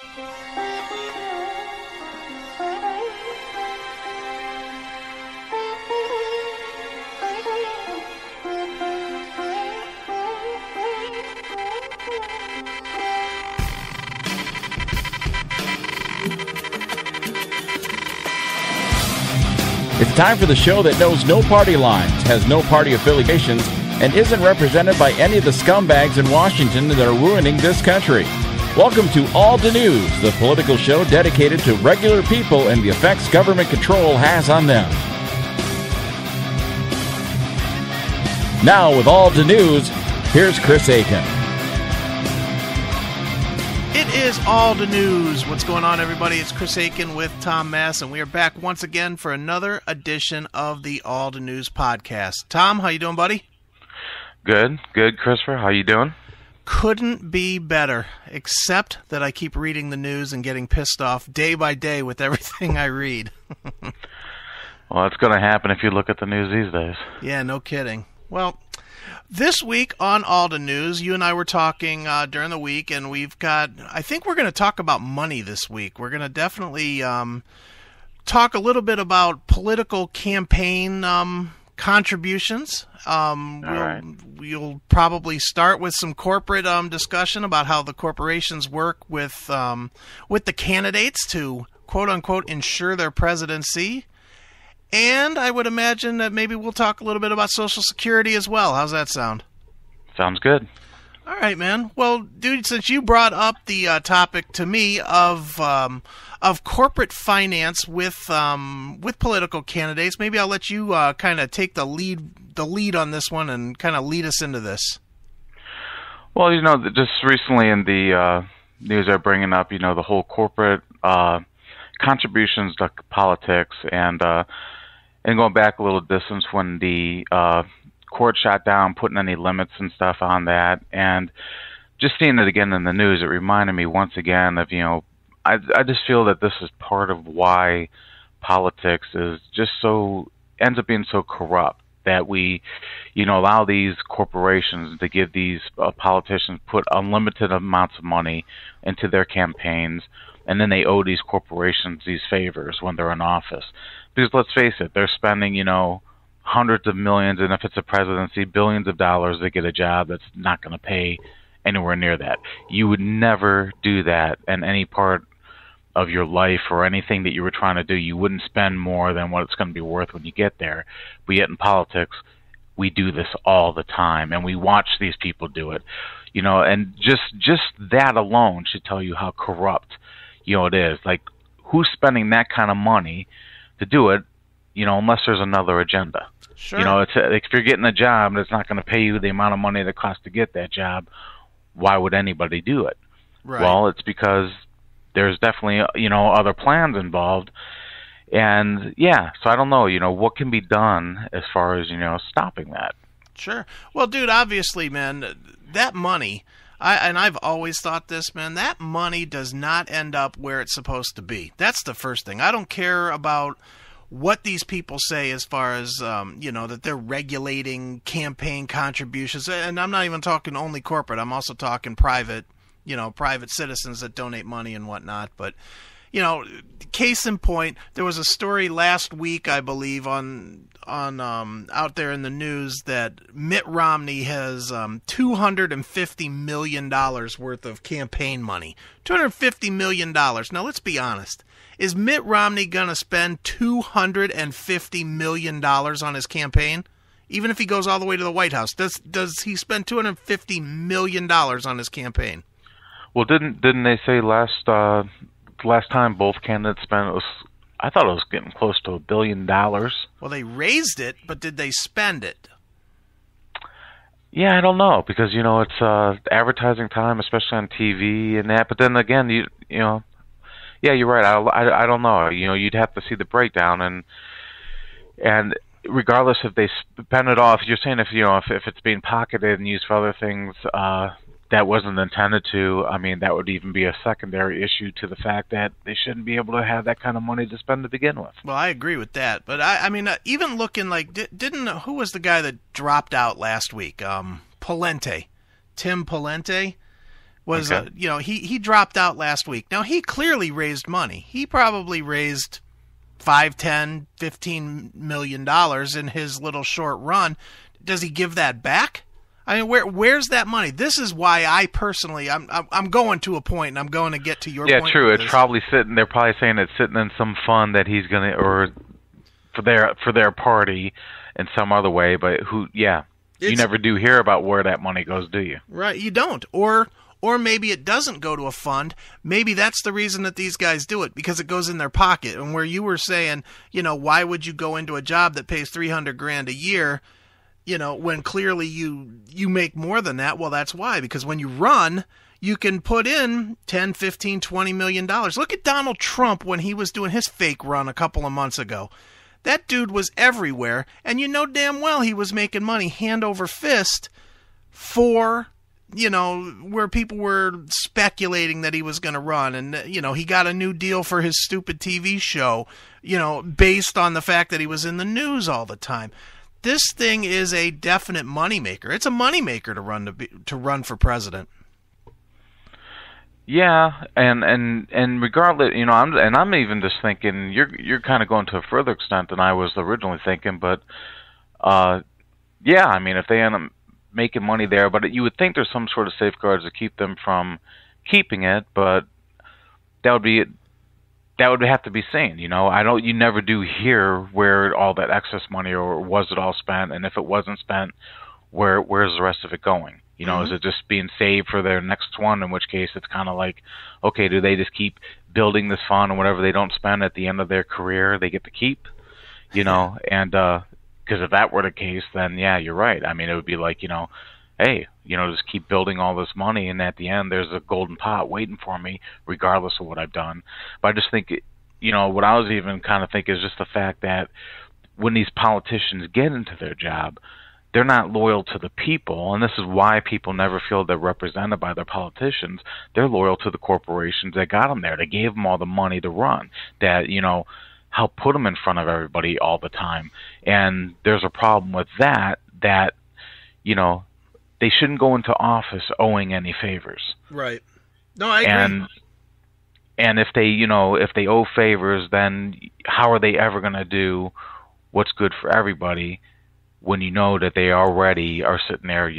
It's time for the show that knows no party lines, has no party affiliations, and isn't represented by any of the scumbags in Washington that are ruining this country. Welcome to All the News, the political show dedicated to regular people and the effects government control has on them. Now, with All the News, here's Chris Aiken. It is All the News. What's going on, everybody? It's Chris Aiken with Tom Mass, and we are back once again for another edition of the All the News podcast. Tom, how you doing, buddy? Good, Christopher. How you doing? Couldn't be better, except that I keep reading the news and getting pissed off day by day with everything I read. Well, it's going to happen if you look at the news these days. Yeah, no kidding. Well, this week on All the News, you and I were talking during the week, and I think we're going to talk about money this week. We're going to definitely talk a little bit about political campaign contributions. We'll probably start with some corporate discussion about how the corporations work with the candidates to, quote-unquote, ensure their presidency. And I would imagine that maybe we'll talk a little bit about Social Security as well. How's that sound? Sounds good. All right, man. Well, dude, since you brought up the topic to me of corporate finance with political candidates, maybe I'll let you kind of take the lead on this one and kind of lead us into this. Well, just recently in the news they're bringing up, the whole corporate contributions to politics and going back a little distance when the court shot down, putting any limits and stuff on that, and just seeing it again in the news, it reminded me once again of, I just feel that this is part of why politics is just ends up being so corrupt, that we, allow these corporations to give these politicians put unlimited amounts of money into their campaigns, and then they owe these corporations these favors when they're in office. Because let's face it, they're spending, hundreds of millions, and if it's a presidency, billions of dollars to get a job that's not going to pay anywhere near that. You would never do that in any part of your life or anything that you were trying to do. You wouldn't spend more than what it's going to be worth when you get there. But yet in politics, we do this all the time, and we watch these people do it. And just that alone should tell you how corrupt, it is. Like, who's spending that kind of money to do it, unless there's another agenda? Sure. It's like, if you're getting a job that's not going to pay you the amount of money that it costs to get that job, why would anybody do it? Right. Well, it's because there's definitely, other plans involved. And, yeah, so I don't know, what can be done as far as, stopping that? Sure. Well, dude, obviously, man, that money, I've always thought this, man, that money does not end up where it's supposed to be. That's the first thing. I don't care about what these people say as far as, that they're regulating campaign contributions. And I'm not even talking only corporate. I'm also talking private citizens that donate money and whatnot. But, case in point, there was a story last week, I believe, on out there in the news that Mitt Romney has $250 million worth of campaign money. $250 million. Now, let's be honest. Is Mitt Romney going to spend $250 million on his campaign? Even if he goes all the way to the White House, does he spend $250 million on his campaign? Well, didn't they say last time both candidates spent, I thought it was getting close to $1 billion. Well, they raised it, but did they spend it? Yeah, I don't know, because it's advertising time, especially on TV and that. But then again, yeah, you're right. I don't know. You'd have to see the breakdown, and regardless if they spend it off, you're saying if it's being pocketed and used for other things that wasn't intended to, I mean, that would even be a secondary issue to the fact that they shouldn't be able to have that kind of money to spend to begin with. Well, I agree with that, but I mean, even looking like who was the guy that dropped out last week? Pawlenty, Tim Pawlenty. was, Okay. he dropped out last week. Now, he clearly raised money. He probably raised $5, $10, $15 million in his little short run. Does he give that back? I mean, where's that money? This is why I personally, I'm going to a point, and I'm going to get to your point. Yeah, true. with It's this. probably sitting. They're probably saying it's sitting in some fund that he's gonna, or for their party in some other way. But you never do hear about where that money goes, do you? Right, you don't. Or maybe it doesn't go to a fund. Maybe that's the reason that these guys do it, because it goes in their pocket. And where you were saying, why would you go into a job that pays $300,000 a year, when clearly you make more than that? Well, that's why, because when you run, you can put in 10, 15, $20 million. Look at Donald Trump when he was doing his fake run a couple of months ago. That dude was everywhere, and you know damn well he was making money hand over fist for, where people were speculating that he was going to run. And, he got a new deal for his stupid TV show, based on the fact that he was in the news all the time. This thing is a definite moneymaker. It's a moneymaker to run for president. Yeah, and regardless, I'm even just thinking you're kind of going to a further extent than I was originally thinking, but yeah, I mean, if they end up making money there, but you would think there's some sort of safeguards to keep them from keeping it, but that would have to be seen. You never do hear where all that excess money, or was it all spent, and if it wasn't spent, where's the rest of it going? Is it just being saved for their next one? In which case, it's kind of like, okay, do they just keep building this fund, and whatever they don't spend at the end of their career, they get to keep? And because if that were the case, then yeah, you're right. I mean, it would be like, hey, just keep building all this money, and at the end, there's a golden pot waiting for me, regardless of what I've done. But I just think, what I was even kind of thinking is just the fact that when these politicians get into their job, they're not loyal to the people, and this is why people never feel they're represented by their politicians. They're loyal to the corporations that got them there. They gave them all the money to run, that, help put them in front of everybody all the time. And there's a problem with that, they shouldn't go into office owing any favors. Right. No, I agree. And if they owe favors, then how are they ever going to do what's good for everybody, when that they already are sitting there,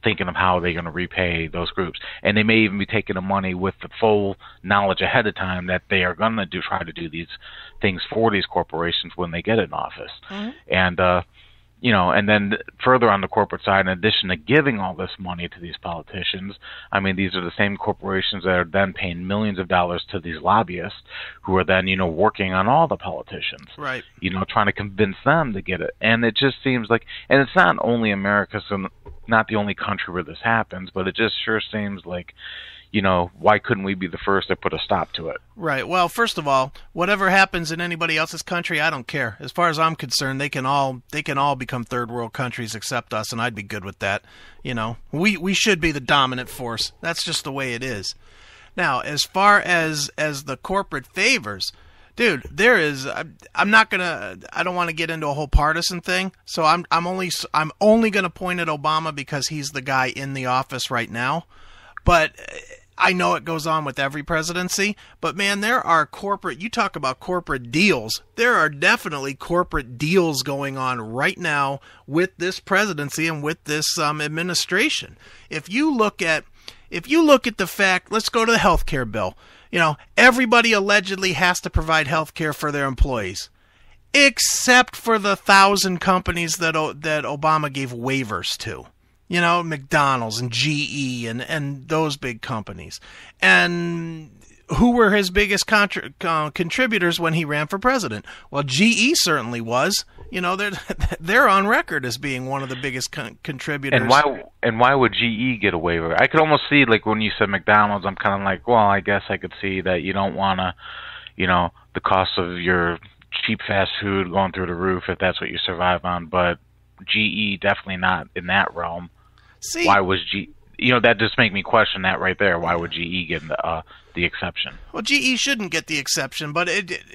thinking of how they're going to repay those groups. And they may even be taking the money with the full knowledge ahead of time that they are going to try to do these things for these corporations when they get in office. Mm-hmm. And, and then further on the corporate side, in addition to giving all this money to these politicians, I mean, these are the same corporations that are then paying millions of dollars to these lobbyists, who are then, working on all the politicians. Right. Trying to convince them to get it. And it just seems like, and it's not only America, so not the only country where this happens, but it just sure seems like, why couldn't we be the first to put a stop to it? Right. Well, first of all, whatever happens in anybody else's country, I don't care. As far as I'm concerned, they can all become third world countries except us, and I'd be good with that. We should be the dominant force. That's just the way it is. Now, as far as the corporate favors, dude, I don't want to get into a whole partisan thing, so I'm only going to point at Obama because he's the guy in the office right now. But I know it goes on with every presidency, but man, there are you talk about corporate deals. There are definitely corporate deals going on right now with this presidency and with this administration. If you look at the fact, let's go to the healthcare bill. Everybody allegedly has to provide healthcare for their employees, except for the 1,000 companies that Obama gave waivers to. McDonald's and GE and those big companies. And who were his biggest contributors when he ran for president? Well, GE certainly was. They're on record as being one of the biggest contributors. And why would GE get a waiver? I could almost see, like, when you said McDonald's, I'm kind of like, well, I guess I could see that you don't want to, the cost of your cheap fast food going through the roof if that's what you survive on. But GE definitely not in that realm. See, why was GE? That just make me question that right there. Why would GE get the exception? Well, GE shouldn't get the exception, but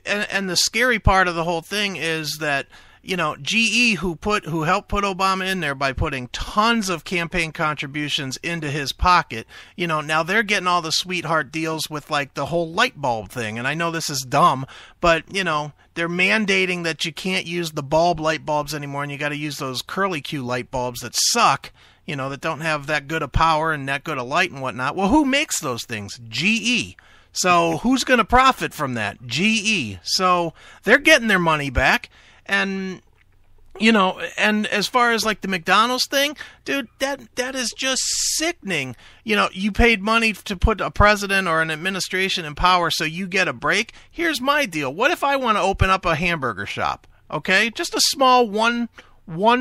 and the scary part of the whole thing is that GE, who helped put Obama in there by putting tons of campaign contributions into his pocket, now they're getting all the sweetheart deals with like the whole light bulb thing. And I know this is dumb, but they're mandating that you can't use the bulb light bulbs anymore, and you got to use those curly Q light bulbs that suck, that don't have that good of power and that good of light and whatnot. Well, who makes those things? GE. So who's going to profit from that? GE. So they're getting their money back. And, and as far as like the McDonald's thing, dude, that is just sickening. You paid money to put a president or an administration in power so you get a break. Here's my deal. What if I want to open up a hamburger shop? Okay? Just a small one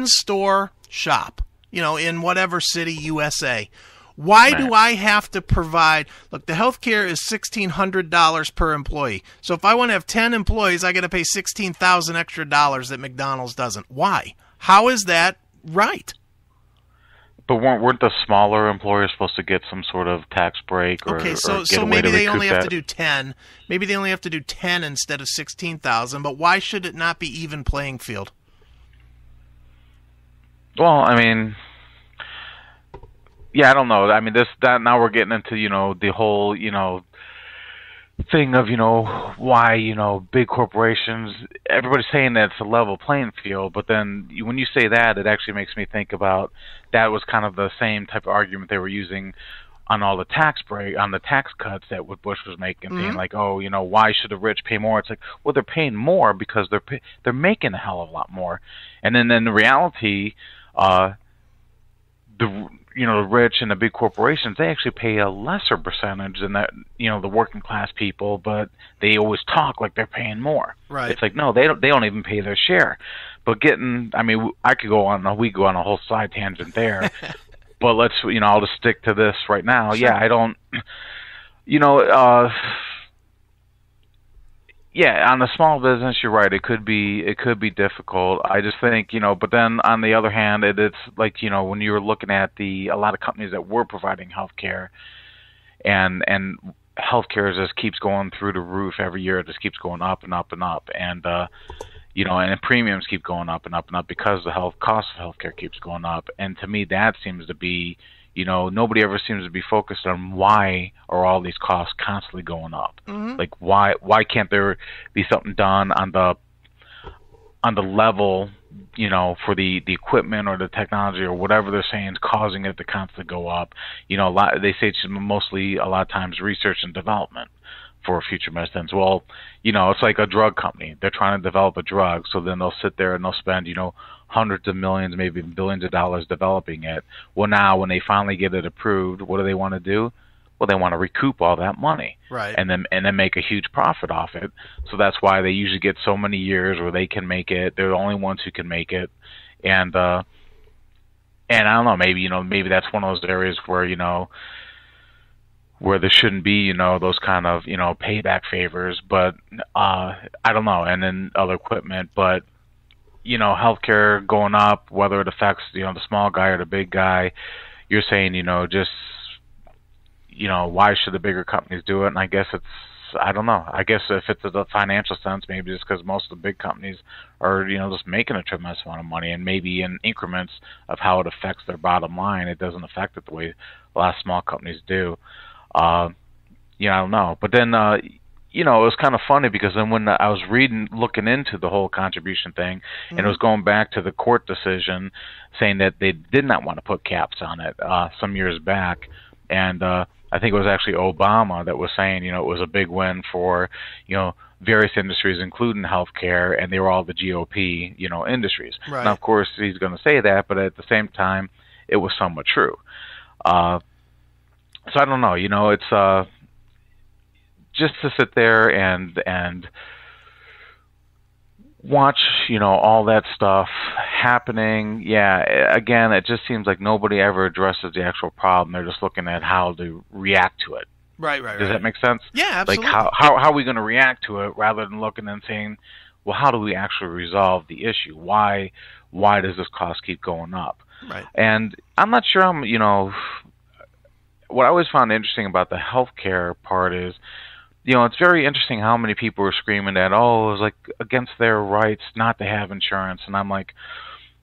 store shop, in whatever city, USA. Why do I have to provide? Look, the health care is $1,600 per employee. So if I want to have 10 employees, I got to pay $16,000 extra that McDonald's doesn't. Why? How is that right? But weren't the smaller employers supposed to get some sort of tax break? Okay, so maybe they only have to do 10. Maybe they only have to do 10 instead of 16,000. But why should it not be even playing field? Well, I mean. Yeah, I don't know. I mean, now we're getting into, the whole, thing of, why, big corporations, everybody's saying that it's a level playing field, but then when you say that, it actually makes me think about that was kind of the same type of argument they were using on all the tax cuts that what Bush was making, saying like, why should the rich pay more? It's like, well, they're paying more because they're making a hell of a lot more. And then in reality, the rich and the big corporations, they actually pay a lesser percentage than that, the working class people, but they always talk like they're paying more. Right. It's like, no, they don't even pay their share. But we could go on a whole side tangent there, but let's, I'll just stick to this right now. Sure. Yeah, I don't, yeah, on the small business, you're right. It could be difficult. I just think, but then on the other hand, it's like, when you were looking at a lot of companies that were providing healthcare, and healthcare just keeps going through the roof every year. It just keeps going up and up and up, and and premiums keep going up and up and up because the cost of healthcare keeps going up. And to me, that seems to be, nobody ever seems to be focused on why are all these costs constantly going up. Mm-hmm. Like why can't there be something done on the level, for the equipment or the technology or whatever they're saying is causing it to constantly go up. They say it's mostly a lot of times research and development for future medicines. Well, it's like a drug company. They're trying to develop a drug, so then they'll sit there and they'll spend, hundreds of millions, maybe billions of dollars developing it. Well, now when they finally get it approved, what do they want to do? Well, they want to recoup all that money, right? And then make a huge profit off it. So that's why they usually get so many years where they can make it. They're the only ones who can make it, and I don't know. Maybe that's one of those areas where where there shouldn't be, those kind of, payback favors, but I don't know. And then other equipment, but healthcare going up, whether it affects, the small guy or the big guy, you're saying, just, why should the bigger companies do it? And I guess I don't know. I guess if it's a financial sense, maybe just because most of the big companies are, just making a tremendous amount of money, and maybe in increments of how it affects their bottom line, it doesn't affect it the way a lot of small companies do. I don't know. But then, it was kind of funny because then when I was looking into the whole contribution thing, and it was going back to the court decision saying that they did not want to put caps on it some years back. And I think it was actually Obama that was saying, it was a big win for, various industries, including healthcare, and they were all the GOP, industries. Right. Now, of course, he's going to say that, but at the same time, it was somewhat true. So I don't know, it's just to sit there and watch, all that stuff happening. Yeah, again, it just seems like nobody ever addresses the actual problem. They're just looking at how to react to it. Right. Does that make sense? Yeah, absolutely. Like how are we going to react to it rather than looking and saying, well, how do we actually resolve the issue? Why does this cost keep going up? Right. And I'm not sure what I always found interesting about the healthcare part is it's very interesting how many people are screaming that, oh, it was like against their rights not to have insurance. And I'm like,